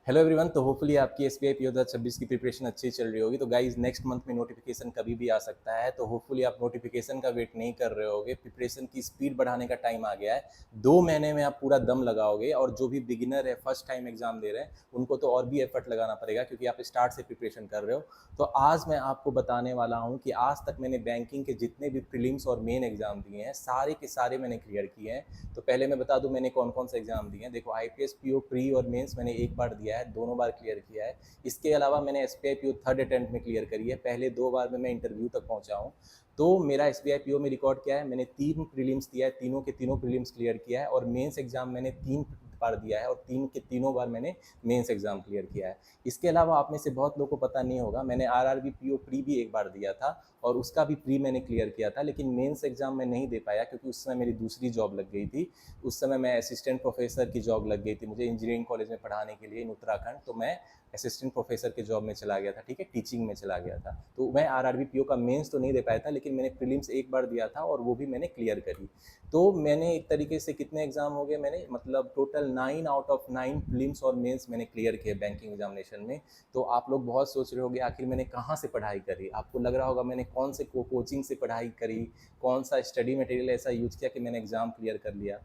Hello everyone. तो hopefully आपकी SBI PO 2026 की प्रिपरेशन अच्छी चल रही होगी। तो गाइज नेक्स्ट मंथ में नोटिफिकेशन कभी भी आ सकता है, तो होपफुली आप नोटिफिकेशन का वेट नहीं कर रहे होगे। प्रिपरेशन की स्पीड बढ़ाने का टाइम आ गया है। 2 महीने में आप पूरा दम लगाओगे, और जो भी बिगिनर है, फर्स्ट टाइम एग्जाम दे रहे हैं, उनको तो और भी एफर्ट लगाना पड़ेगा क्योंकि आप स्टार्ट से प्रिपरेशन कर रहे हो। तो आज मैं आपको बताने वाला हूँ कि आज तक मैंने बैंकिंग के जितने भी प्रीलिम्स और मेन एग्जाम दिए हैं, सारे के सारे मैंने क्लियर किए हैं। तो पहले मैं बता दूं मैंने कौन कौन से एग्जाम दिए हैं। देखो, आईपीएस पीओ प्री और मेंस मैंने एक बार दिया है, दोनों बार क्लियर किया है। इसके अलावा मैंने एसबीआई पीओ थर्ड अटेम्प्ट में क्लियर करी है, पहले 2 बार में मैं इंटरव्यू तक पहुंचा हूँ। तो मेरा एसबीआई पीओ में रिकॉर्ड क्या है, मैंने 3 प्रीलिम्स दिया है, तीनों के तीनों प्रीलिम्स क्लियर किया है, और मेंस एग्जाम मैंने 3 बार दिया है, और 3 के 3 बार मैंने मेंस एग्जाम क्लियर किया है। इसके अलावा आप में से बहुत लोगों को पता नहीं होगा, मैंने आरआरबी पीओ प्री भी एक बार दिया था, और उसका भी प्री मैंने क्लियर किया था, लेकिन मेंस एग्जाम में नहीं दे पाया क्योंकि उस समय मेरी दूसरी जॉब लग गई थी। उस समय मैं असिस्टेंट प्रोफेसर की जॉब लग गई थी मुझे इंजीनियरिंग कॉलेज में पढ़ाने के लिए इन उत्तराखंड। तो मैं असिस्टेंट प्रोफेसर के जॉब में चला गया था, ठीक है, टीचिंग में चला गया था। तो मैं आरआरबी पीओ का मेंस तो नहीं दे पाया था, लेकिन मैंने प्रीलिम्स एक बार दिया था, और वो भी मैंने क्लियर करी। तो मैंने एक तरीके से कितने एग्जाम हो गए, मैंने मतलब टोटल 9 आउट ऑफ 9 प्रीलिम्स और मेंस मैंने क्लियर किए बैंकिंग एग्जामिनेशन में। तो आप लोग बहुत सोच रहे होगे आखिर मैंने कहाँ से पढ़ाई करी। आपको लग रहा होगा मैंने कौन से कोचिंग से पढ़ाई करी, कौन सा स्टडी मटेरियल ऐसा यूज किया कि मैंने एग्ज़ाम क्लियर कर लिया।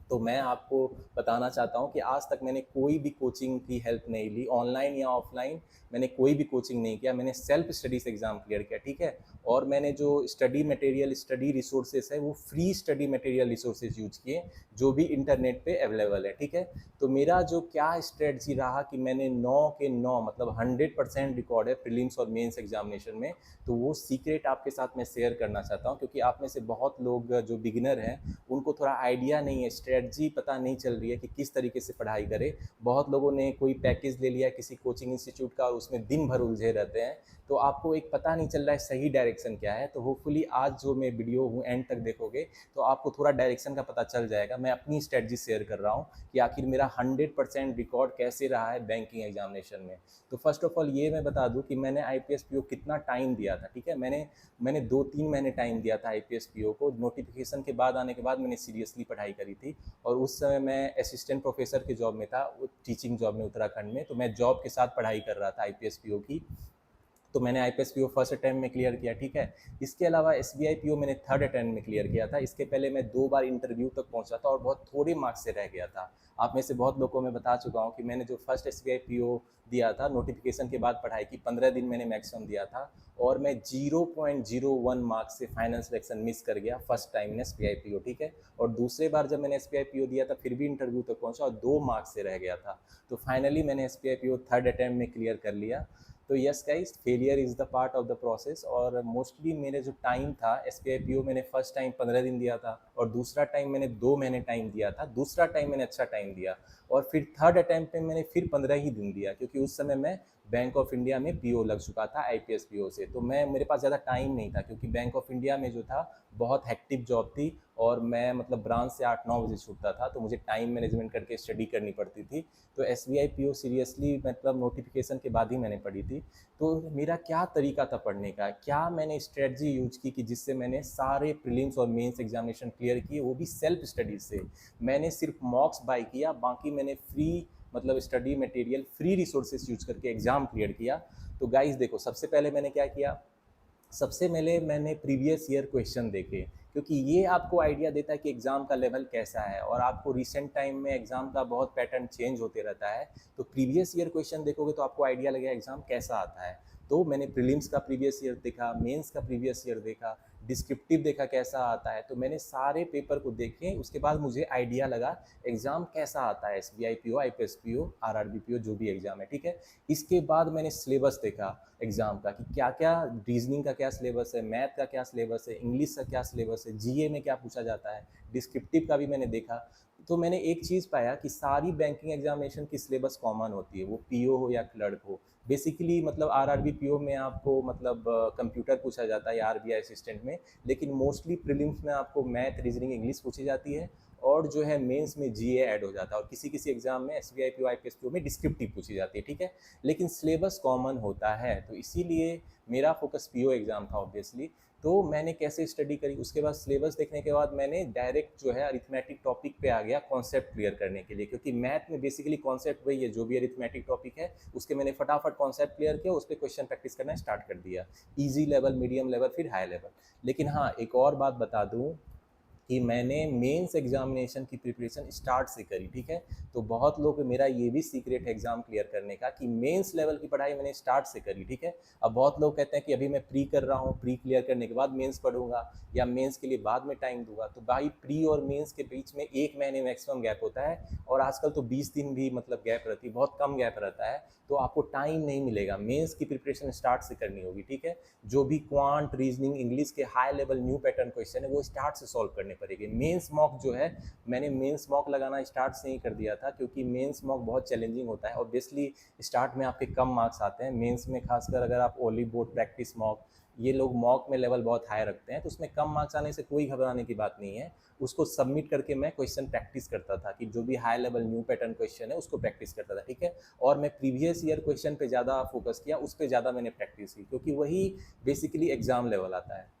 तो मैं आपको बताना चाहता हूँ कि आज तक मैंने कोई भी कोचिंग की हेल्प नहीं ली, ऑनलाइन या ऑफलाइन। मैंने कोई भी कोचिंग नहीं किया, मैंने सेल्फ स्टडी से एग्ज़ाम क्लियर किया, ठीक है। और मैंने जो स्टडी मटेरियल, स्टडी रिसोर्सेज है, वो free study material resources use किए, जो भी इंटरनेट पे अवेलेबल है, ठीक है। तो मेरा जो क्या स्ट्रेटजी रहा कि मैंने 9 के 9 मतलब 100% रिकॉर्ड है प्रीलिम्स और मेंस एग्जामिनेशन में। तो वो सीक्रेट आपके साथ मैं शेयर करना चाहता हूँ, क्योंकि आप में से बहुत लोग जो बिगिनर हैं, उनको थोड़ा आइडिया नहीं है, स्ट्रेटजी पता नहीं चल रही है कि किस तरीके से पढ़ाई करें। बहुत लोगों ने कोई पैकेज ले लिया किसी कोचिंग इंस्टीट्यूट का, और उसमें दिन भर उलझे रहते हैं। तो आपको एक पता नहीं चल रहा है सही डायरेक्शन क्या है। तो होपफुली आज जो मैं वीडियो हूँ एंड तक देखोगे तो आपको थोड़ा डायरेक्शन का पता चल जाएगा। मैं अपनी स्ट्रेटजी शेयर कर रहा हूँ कि आखिर मेरा 100% रिकॉर्ड कैसे रहा है बैंकिंग एग्जामिनेशन में। तो फर्स्ट ऑफ ऑल ये मैं बता दूं कि मैंने आईपीएस पीओ कितना टाइम दिया था, ठीक है। मैंने 2-3 महीने टाइम दिया था आईपीएस पीओ को। नोटिफिकेशन के बाद आने के बाद मैंने सीरियसली पढ़ाई करी थी। और उस समय मैं असिस्टेंट प्रोफेसर के जॉब में था, टीचिंग जॉब में उत्तराखंड में। तो मैं जॉब के साथ पढ़ाई कर रहा था आईपीएस पीओ की। तो मैंने आईपीएस पीओ फर्स्ट अटैम्प्ट में क्लियर किया, ठीक है। इसके अलावा एसबीआई पीओ मैंने थर्ड अटैम्प्ट में क्लियर किया था। इसके पहले मैं 2 बार इंटरव्यू तक पहुंचा था, और बहुत थोड़े मार्क्स से रह गया था। आप में से बहुत लोगों को मैं बता चुका हूं कि मैंने जो फर्स्ट एसबीआई पीओ दिया था, नोटिफिकेशन के बाद पढ़ाई की, 15 दिन मैंने मैक्सिमम दिया था, और मैं 0.01 मार्क्स से फाइनल सिलेक्शन मिस कर गया फर्स्ट टाइम में एसबीआई पीओ, ठीक है। और दूसरे बार जब मैंने एसबीआई पीओ दिया था, फिर भी इंटरव्यू तक पहुंचा और 2 मार्क्स से रह गया था। तो फाइनली मैंने एसबीआई पीओ थर्ड अटैम्प्ट में क्लियर कर लिया। तो yes guys, failure is the part of the process. और मोस्टली मेरे जो टाइम था S P I P O, मैंने फर्स्ट टाइम 15 दिन दिया था, और दूसरा टाइम मैंने 2 महीने टाइम दिया था। दूसरा टाइम मैंने अच्छा टाइम दिया, और फिर थर्ड अटैम्प्ट में मैंने फिर 15 ही दिन दिया, क्योंकि उस समय मैं बैंक ऑफ इंडिया में पीओ लग चुका था आईपीएस पीओ से। तो मैं मेरे पास ज़्यादा टाइम नहीं था, क्योंकि बैंक ऑफ इंडिया में जो था बहुत हेक्टिक जॉब थी, और मैं मतलब ब्रांच से 8-9 बजे छूटता था, तो मुझे टाइम मैनेजमेंट करके स्टडी करनी पड़ती थी। तो S B I P O seriously मतलब नोटिफिकेशन के बाद ही मैंने पढ़ी थी। तो मेरा क्या तरीका था पढ़ने का, क्या मैंने स्ट्रेटजी यूज की कि जिससे मैंने सारे प्रीलिम्स और मेंस एग्जामिनेशन क्लियर किए, वो भी सेल्फ स्टडी से। मैंने सिर्फ मॉक्स बाय किया, बाकी मैंने फ्री मतलब study material, free resources use करके एग्जाम क्लियर किया। तो गाइस देखो, सबसे पहले मैंने क्या किया, सबसे पहले मैंने प्रीवियस ईयर क्वेश्चन देखे, क्योंकि ये आपको आइडिया देता है कि एग्ज़ाम का लेवल कैसा है। और आपको रिसेंट टाइम में एग्ज़ाम का बहुत पैटर्न चेंज होते रहता है। तो प्रीवियस ईयर क्वेश्चन देखोगे तो आपको आइडिया लगेगा एग्ज़ाम कैसा आता है। तो मैंने प्रीलिम्स का प्रीवियस ईयर देखा, मेंस का प्रीवियस ईयर देखा, डिस्क्रिप्टिव देखा कैसा आता है। तो मैंने सारे पेपर को देखे, उसके बाद मुझे आइडिया लगा एग्ज़ाम कैसा आता है, S B I P O, I P S P O, R R B P O, जो भी एग्ज़ाम है, ठीक है। इसके बाद मैंने सिलेबस देखा एग्ज़ाम का, कि क्या क्या रीजनिंग का क्या सिलेबस है, मैथ का क्या सिलेबस है, इंग्लिश का क्या सिलेबस है, जीए में क्या पूछा जाता है, डिस्क्रिप्टिव का भी मैंने देखा। तो मैंने एक चीज़ पाया कि सारी बैंकिंग एग्जामिनेशन की सिलेबस कॉमन होती है, वो पीओ हो या क्लर्क हो। बेसिकली मतलब आरआरबी पीओ में आपको मतलब कंप्यूटर पूछा जाता है, या आरबीआई असिस्टेंट में। लेकिन मोस्टली प्रीलिम्स में आपको मैथ, रीजनिंग, इंग्लिश पूछी जाती है, और जो है मेंस में जीए ऐड हो जाता है, और किसी किसी एग्जाम में S B I P O, I P S P O में डिस्क्रिप्टिव पूछी जाती है, ठीक है। लेकिन सिलेबस कॉमन होता है, तो इसीलिए मेरा फोकस पीओ एग्ज़ाम था ऑब्वियसली। तो मैंने कैसे स्टडी करी, उसके बाद सिलेबस देखने के बाद मैंने डायरेक्ट जो है अरिथमेटिक टॉपिक पे आ गया कॉन्सेप्ट क्लियर करने के लिए, क्योंकि मैथ में बेसिकली कॉन्सेप्ट वही है, जो भी अरिथमेटिक टॉपिक है उसके मैंने फटाफट कॉन्सेप्ट क्लियर किया, उस पर क्वेश्चन प्रैक्टिस करना स्टार्ट कर दिया, ईजी लेवल, मीडियम लेवल, फिर हाई लेवल। लेकिन हाँ, एक और बात बता दूँ कि मैंने मेंस एग्जामिनेशन की प्रिपरेशन स्टार्ट से करी, ठीक है। तो बहुत लोग, मेरा ये भी सीक्रेट है एग्जाम क्लियर करने का कि मेंस लेवल की पढ़ाई मैंने स्टार्ट से करी, ठीक है। अब बहुत लोग कहते हैं कि अभी मैं प्री कर रहा हूँ, प्री क्लियर करने के बाद मेंस पढ़ूंगा या मेंस के लिए बाद में टाइम दूंगा। तो भाई प्री और मेंस के बीच में 1 महीने मैक्सिमम गैप होता है, और आजकल तो 20 दिन भी मतलब गैप रहती है, बहुत कम गैप रहता है। तो आपको टाइम नहीं मिलेगा, मेंस की प्रिपरेशन स्टार्ट से करनी होगी, ठीक है। जो भी क्वांट, रीजनिंग, इंग्लिश के high level new pattern question है वो स्टार्ट से सॉल्व करने पड़ेंगे। मेंस मॉक जो है, मैंने मेंस मॉक लगाना स्टार्ट से ही कर दिया था, क्योंकि मेंस मॉक बहुत चैलेंजिंग होता है। ऑब्वियसली स्टार्ट में आपके कम मार्क्स आते हैं मेंस में, खासकर अगर आप ओली बोर्ड, प्रैक्टिस मॉक, ये लोग मॉक में लेवल बहुत हाई रखते हैं, तो उसमें कम मार्क्स आने से कोई घबराने की बात नहीं है। उसको सबमिट करके मैं क्वेश्चन प्रैक्टिस करता था कि जो भी high level new pattern question है उसको प्रैक्टिस करता था, ठीक है। और मैं प्रीवियस ईयर क्वेश्चन पे ज़्यादा फोकस किया, उस पर ज़्यादा मैंने प्रैक्टिस की, क्योंकि वही बेसिकली एग्जाम लेवल आता है।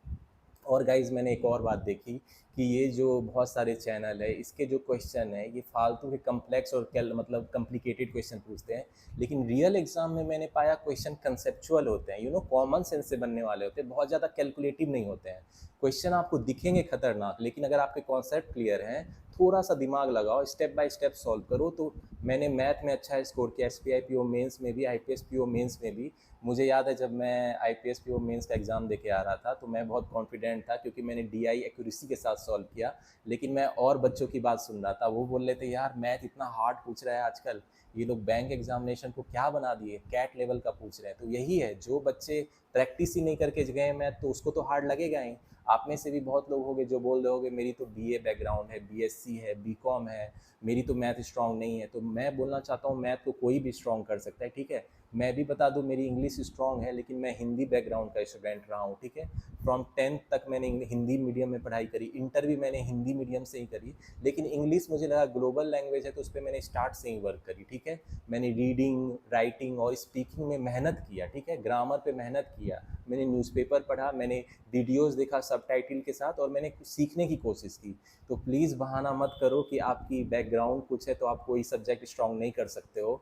और गाइज मैंने एक और बात देखी कि ये जो बहुत सारे चैनल है, इसके जो क्वेश्चन है ये फालतू के कम्प्लेक्स और मतलब कॉम्प्लिकेटेड क्वेश्चन पूछते हैं, लेकिन रियल एग्जाम में मैंने पाया क्वेश्चन कंसेप्चुअल होते हैं, कॉमन सेंस से बनने वाले होते हैं, बहुत ज़्यादा कैलकुलेटिव नहीं होते हैं। क्वेश्चन आपको दिखेंगे खतरनाक, लेकिन अगर आपके कॉन्सेप्ट क्लियर हैं, थोड़ा सा दिमाग लगाओ, स्टेप बाय स्टेप सॉल्व करो। तो मैंने मैथ में अच्छा स्कोर किया, SPI PO मेंस में भी, IPS PO मेंस में भी। मुझे याद है जब मैं IPS PO मेंस का एग्ज़ाम देके आ रहा था तो मैं बहुत कॉन्फिडेंट था, क्योंकि मैंने DI एक्यूरेसी के साथ सॉल्व किया। लेकिन मैं और बच्चों की बात सुन रहा था, वो बोल रहे थे यार मैथ इतना हार्ड पूछ रहा है आजकल, ये लोग बैंक एग्जामिनेशन को क्या बना दिए, कैट लेवल का पूछ रहे हैं। तो यही है, जो बच्चे प्रैक्टिस ही नहीं करके गए मैथ, तो उसको तो हार्ड लगेगा ही। आप में से भी बहुत लोग होंगे जो बोल रहे होंगे मेरी तो BA बैकग्राउंड है, BSc है, BCom है, मेरी तो मैथ स्ट्रांग नहीं है। तो मैं बोलना चाहता हूँ मैथ को कोई भी स्ट्रांग कर सकता है, ठीक है। मैं भी बता दूं मेरी इंग्लिश स्ट्रांग है, लेकिन मैं हिंदी बैकग्राउंड का स्टूडेंट रहा हूँ, ठीक है। फ्रॉम 10th तक मैंने हिंदी मीडियम में पढ़ाई करी, इंटर भी मैंने हिंदी मीडियम से ही करी। लेकिन इंग्लिश मुझे लगा ग्लोबल लैंग्वेज है, तो उस पर मैंने स्टार्ट से ही वर्क करी, ठीक है। मैंने रीडिंग, राइटिंग और स्पीकिंग में मेहनत किया, ठीक है। ग्रामर पे मेहनत किया, मैंने न्यूज़पेपर पढ़ा, मैंने वीडियोज़ देखा सबटाइटल के साथ, और मैंने सीखने की कोशिश की। तो प्लीज़ बहाना मत करो कि आपकी बैकग्राउंड कुछ है तो आप कोई सब्जेक्ट स्ट्रांग नहीं कर सकते हो।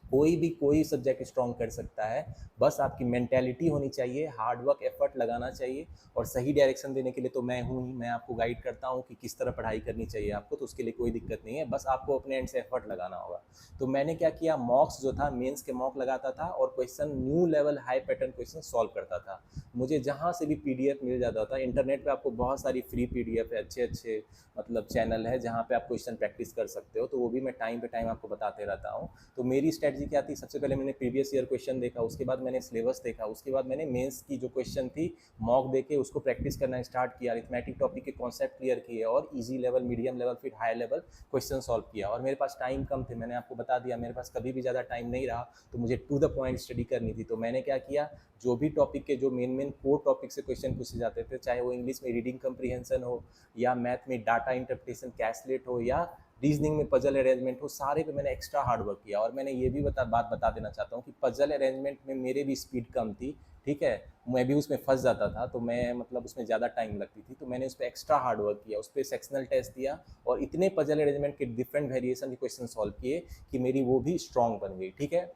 कोई भी कोई सब्जेक्ट स्ट्रॉन्ग कर सकता है, बस आपकी मेंटेलिटी होनी चाहिए, हार्ड वर्क, एफर्ट लगाना चाहिए। और सही डायरेक्शन देने के लिए तो मैं हूँ ही, मैं आपको गाइड करता हूँ कि किस तरह पढ़ाई करनी चाहिए आपको, तो उसके लिए कोई दिक्कत नहीं है, बस आपको अपने एंड से एफर्ट लगाना होगा। तो मैंने क्या किया, मॉक्स जो था मेंस के मॉक लगाता था, और question new level high pattern question solve करता था। मुझे जहाँ से भी PDF मिल जाता था, इंटरनेट पर आपको बहुत सारी फ्री PDF है, अच्छे अच्छे मतलब चैनल है जहाँ पे आप क्वेश्चन प्रैक्टिस कर सकते हो, तो वो भी मैं टाइम पे टाइम आपको बताते रहता हूँ। तो मेरी स्ट्रैटेजी क्या थी, सबसे पहले मैंने प्रीवियस ईयर क्वेश्चन देखा, उसके बाद मैंने सिलेबस देखा, उसके बाद मैंने मेंस की जो क्वेश्चन थी मॉक देके उसको प्रैक्टिस करना स्टार्ट किया, अरिथमेटिक टॉपिक के कॉन्सेप्ट क्लियर किए, और ईजी लेवल, मीडियम लेवल, फिर हाई लेवल क्वेश्चन सॉल्व किया। और मेरे पास टाइम कम थे, मैंने आपको बता दिया, मेरे पास कभी भी ज़्यादा टाइम नहीं रहा, तो मुझे टू द पॉइंट स्टडी करनी थी। तो मैंने क्या किया, जो भी टॉपिक के जो मेन कोर टॉपिक से क्वेश्चन पूछे जाते थे, चाहे वो इंग्लिश में रीडिंग कंप्रीहेंशन हो, या मैथ में डाटा इंटरप्रिटेशन कैसलेट हो, या रीजनिंग में पजल अरेंजमेंट हो, सारे पे मैंने एक्स्ट्रा हार्ड वर्क किया। और मैंने ये भी बात बता देना चाहता हूँ कि पजल अरेंजमेंट में मेरे भी स्पीड कम थी, ठीक है। मैं भी उसमें फंस जाता था, तो मैं मतलब उसमें ज़्यादा टाइम लगती थी, तो मैंने उस पर एक्स्ट्रा हार्ड वर्क किया, उस पर सेक्शनल टेस्ट दिया, और इतने पजल अरेंजमेंट के डिफरेंट वेरिएशन के क्वेश्चन सॉल्व किए कि मेरी वो भी स्ट्रॉन्ग बन गई, ठीक है।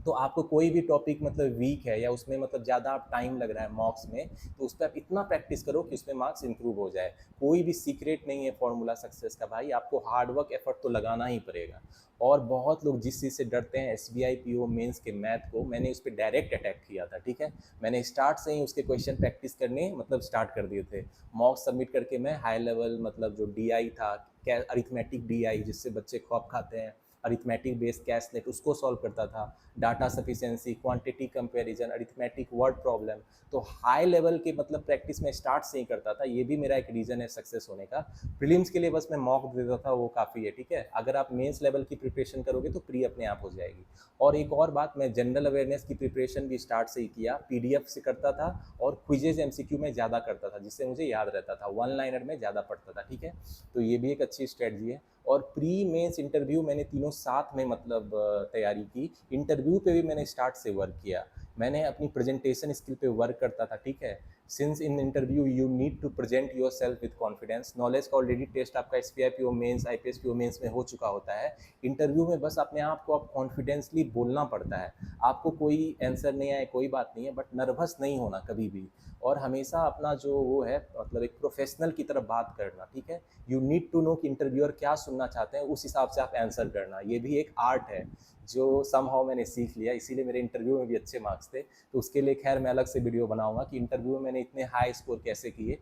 तो आपको कोई भी टॉपिक मतलब वीक है, या उसमें मतलब ज़्यादा टाइम लग रहा है मॉक्स में, तो उस पर आप इतना प्रैक्टिस करो कि उसमें मार्क्स इंप्रूव हो जाए। कोई भी सीक्रेट नहीं है फॉर्मूला सक्सेस का भाई, आपको हार्ड वर्क, एफर्ट तो लगाना ही पड़ेगा। और बहुत लोग जिस चीज़ से डरते हैं, SBI PO मेंस के मैथ को, मैंने उस पर डायरेक्ट अटैक किया था, ठीक है। मैंने स्टार्ट से ही उसके क्वेश्चन प्रैक्टिस करने मतलब स्टार्ट कर दिए थे। मॉक सबमिट करके मैं हाई लेवल मतलब जो DI था, अरिथमेटिक DI जिससे बच्चे खौफ खाते हैं, अरिथमेटिक बेस्ड कैशलेट, उसको सॉल्व करता था। Data sufficiency, quantity comparison, arithmetic word problem, तो हाई लेवल के मतलब प्रैक्टिस में स्टार्ट से ही करता था। ये भी मेरा एक रीज़न है सक्सेस होने का। प्रीलिम्स के लिए बस मैं मॉक देता था, वो काफ़ी है, ठीक है। अगर आप मेंस लेवल की प्रिपरेशन करोगे तो प्री अपने आप हो जाएगी। और एक और बात, मैं जनरल अवेयरनेस की प्रिपरेशन भी स्टार्ट से ही किया, PDF से करता था, और क्विजेज MCQ में ज़्यादा करता था, जिससे मुझे याद रहता था, वन लाइनर में ज़्यादा पढ़ता था, ठीक है। तो ये भी एक अच्छी स्ट्रेटजी है। और प्री मेंस इंटरव्यू मैंने तीनों साथ में मतलब तैयारी की। इंटरव्यू पे भी मैंने स्टार्ट से वर्क किया, मैंने अपनी प्रेजेंटेशन स्किल पे वर्क करता था, ठीक है। Since in interview you need to present yourself with confidence. Knowledge का ऑलरेडी टेस्ट आपका SPI mains IPS PO mains में हो चुका होता है। इंटरव्यू में बस अपने आप को आप कॉन्फिडेंसली बोलना पड़ता है। आपको कोई आंसर नहीं आए कोई बात नहीं है, बट नर्वस नहीं होना कभी भी, और हमेशा अपना जो वो है मतलब एक प्रोफेशनल की तरफ बात करना, ठीक है। यू नीड टू नो कि इंटरव्यूअर क्या सुनना चाहते हैं, उस हिसाब से आप आंसर करना। ये भी एक आर्ट है जो समहाउ मैंने सीख लिया, इसीलिए मेरे इंटरव्यू में भी अच्छे मार्क्स थे। तो उसके लिए खैर मैं अलग से वीडियो बनाऊंगा कि इंटरव्यू में मैंने इतने हाई स्कोर कैसे किए।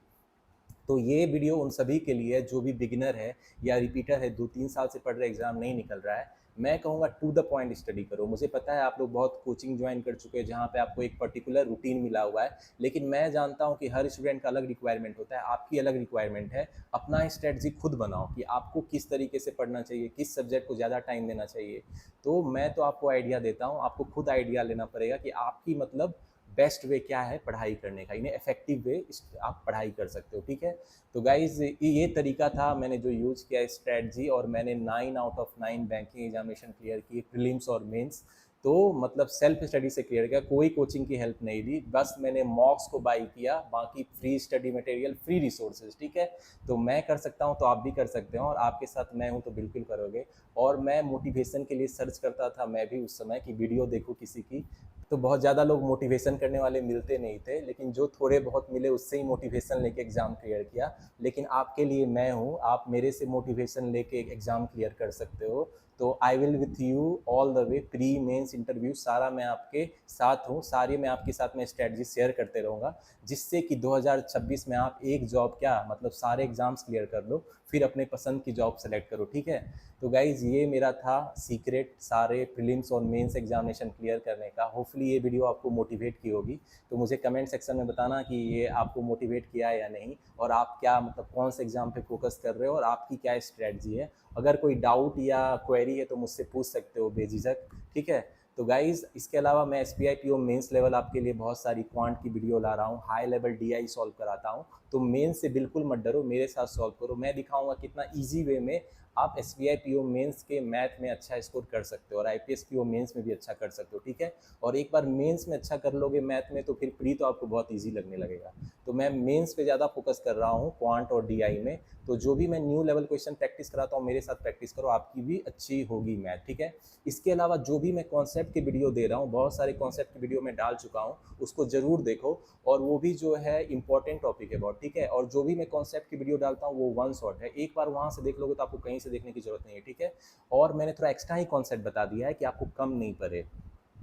तो ये वीडियो उन सभी के लिए जो भी बिगिनर है या रिपीटर है, 2-3 साल से पढ़ रहे, एग्जाम नहीं निकल रहा है। मैं कहूँगा टू द पॉइंट स्टडी करो। मुझे पता है आप लोग बहुत कोचिंग ज्वाइन कर चुके हैं जहाँ पे आपको एक पर्टिकुलर रूटीन मिला हुआ है, लेकिन मैं जानता हूँ कि हर स्टूडेंट का अलग रिक्वायरमेंट होता है, आपकी अलग रिक्वायरमेंट है। अपना स्ट्रेटजी खुद बनाओ कि आपको किस तरीके से पढ़ना चाहिए, किस सब्जेक्ट को ज़्यादा टाइम देना चाहिए। तो मैं तो आपको आइडिया देता हूँ, आपको खुद आइडिया लेना पड़ेगा कि आपकी मतलब बेस्ट वे क्या है पढ़ाई करने का, इन्हें इफेक्टिव वे आप पढ़ाई कर सकते हो, ठीक है। तो गाइज ये तरीका था मैंने जो यूज़ किया स्ट्रेटजी, और मैंने 9 out of 9 banking examination clear किए, प्रीलिम्स और मेंस। तो मतलब सेल्फ स्टडी से क्लियर किया, कोई कोचिंग की हेल्प नहीं ली, बस मैंने मॉक्स को बाई किया, बाकी free study material, free resources, ठीक है। तो मैं कर सकता हूँ तो आप भी कर सकते हो, और आपके साथ मैं हूँ तो बिल्कुल करोगे। और मैं मोटिवेशन के लिए सर्च करता था मैं भी उस समय कि वीडियो देखो किसी की, तो बहुत ज़्यादा लोग मोटिवेशन करने वाले मिलते नहीं थे, लेकिन जो थोड़े बहुत मिले उससे ही मोटिवेशन लेके एग्ज़ाम क्लियर किया। लेकिन आपके लिए मैं हूँ, आप मेरे से मोटिवेशन लेके एग्ज़ाम क्लियर कर सकते हो। तो I will with you all the way, pre mains interview सारा मैं आपके साथ हूँ, सारी मैं आपके साथ में स्ट्रेटजी शेयर करते रहूँगा, जिससे कि 2026 में आप एक जॉब क्या मतलब सारे एग्ज़ाम्स क्लियर कर लो, फिर अपने पसंद की जॉब सेलेक्ट करो, ठीक है। तो गाइज़ ये मेरा था सीक्रेट सारे प्रीलिम्स और मेंस एग्जामिनेशन क्लियर करने का। होपफुली ये वीडियो आपको मोटिवेट की होगी। तो मुझे कमेंट सेक्शन में बताना कि ये आपको मोटिवेट किया है या नहीं, और आप क्या मतलब कौन से एग्ज़ाम पे फोकस कर रहे हो और आपकी क्या स्ट्रेटजी है। अगर कोई डाउट या क्वेरी है तो मुझसे पूछ सकते हो बेझिझक, ठीक है। तो गाइज़ इसके अलावा मैं SBI PO मेंस लेवल आपके लिए बहुत सारी क्वांट की वीडियो ला रहा हूँ, हाई लेवल DI सॉल्व कराता हूँ। तो मेंस से बिल्कुल मत डरो, मेरे साथ सॉल्व करो, मैं दिखाऊंगा कितना ईजी वे में आप SBI PO मेंस के मैथ में अच्छा स्कोर कर सकते हो, और IPS PO मेंस में भी अच्छा कर सकते हो, ठीक है। और एक बार मेंस में अच्छा कर लोगे मैथ में तो फिर प्री तो आपको बहुत ईजी लगने लगेगा। तो मैं मेंस पे ज़्यादा फोकस कर रहा हूँ क्वांट और DI में। तो जो भी मैं न्यू लेवल क्वेश्चन प्रैक्टिस कराता हूँ मेरे साथ प्रैक्टिस करो, आपकी भी अच्छी होगी मैथ, ठीक है। इसके अलावा जो भी मैं कॉन्सेप्ट की वीडियो दे रहा हूँ, बहुत सारे कॉन्सेप्ट की वीडियो मैं डाल चुका हूँ, उसको ज़रूर देखो, और वो भी जो है इंपॉर्टेंट टॉपिक है बहुत, ठीक है। और जो भी मैं कॉन्सेप्ट की वीडियो डालता हूँ वो वन शॉट है, एक बार वहाँ से देख लोगे तो आपको कहीं से देखने की जरूरत नहीं है, ठीक है। और मैंने थोड़ा एक्स्ट्रा ही कॉन्सेप्ट बता दिया है कि आपको कम नहीं पड़े।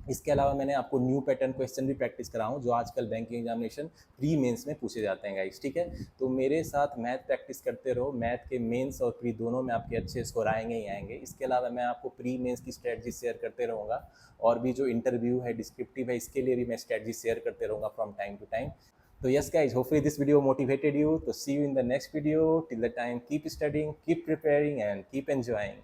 इसके अलावा मैंने आपको न्यू पैटर्न क्वेश्चन भी प्रैक्टिस कराऊँ जो आजकल बैंकिंग एग्जामिनेशन प्री मेंस में पूछे जाते हैं गाइस, ठीक है। तो मेरे साथ मैथ प्रैक्टिस करते रहो, मैथ के मेंस और प्री दोनों में आपके अच्छे स्कोर आएंगे ही आएंगे। इसके अलावा मैं आपको प्री मेंस की स्ट्रेटजी शेयर करते रहूँगा, और भी जो इंटरव्यू है डिस्क्रिप्टिव है इसके लिए भी मैं स्ट्रेटजी शेयर करते रहूँगा फ्रॉम टाइम टू टाइम। तो yes guys, hopefully this video motivated you. तो see you in the next video, till the time keep studying, keep preparing and keep enjoying.